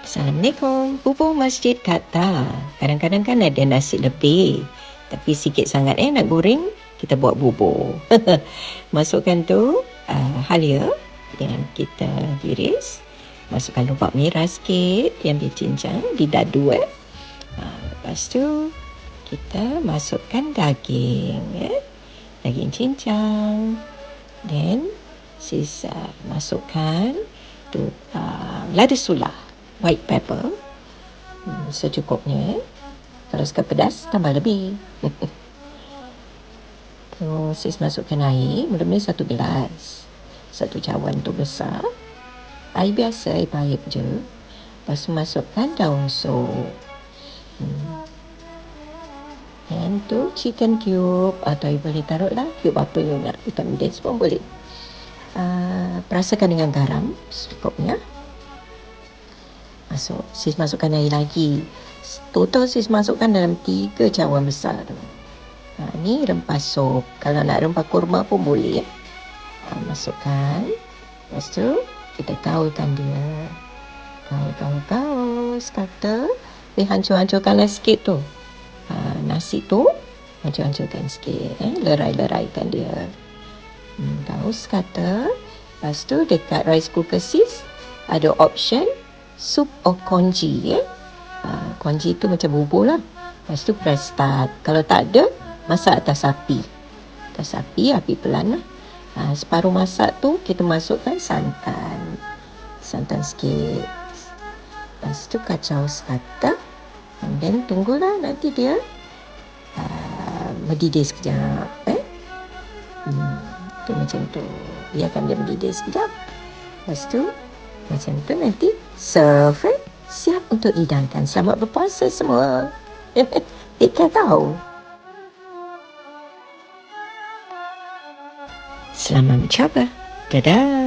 Assalamualaikum. Bubur masjid kata, kadang-kadang kan ada nasi lebih, tapi sikit sangat nak goreng, kita buat bubur. Masukkan tu halia yang kita iris, masukkan lubak merah sikit yang dicincang, didadu. Lepas tu kita masukkan daging, daging cincang, then masukkan tu lada sula, white pepper, secukupnya. Kalau suka pedas, tambah lebih. Terus sis masukkan air, mula-mula 1 gelas. 1 cawan tu besar. Air biasa, air pahit je. Lepas tu masukkan daun sup. Dan tu chicken cube, atau boleh taruhlah cube apa you nak. Ikan bilis pun boleh. Perasakan dengan garam secukupnya. Sis masukkan air lagi. Total sis masukkan dalam 3 cawan besar tu. Ni rempah sup. Kalau nak rempah kurma pun boleh. Masukkan. Lepas tu kita gaulkan dia. Gaul sekata. Hancur-hancurkanlah sikit tu. Nasi tu hancur-hancurkan sikit. Lerai-leraikan dia. Gaul sekata. Lepas tu dekat rice cooker sis ada option soup or congee. Congee tu macam bubur lah. Lepas tu press start. Kalau tak ada, masak atas api. Api pelan lah. Separuh masak tu kita masukkan santan sikit. Lepas tu kacau sekata. Dan tunggulah nanti dia mendidih sekejap. Tu macam tu. Biarkan dia mendidih sekejap. Lepas tu macam tu nanti serve. Siap untuk hidangkan. Selamat berpuasa semua. Take care tau. Selamat mencoba. Dadah.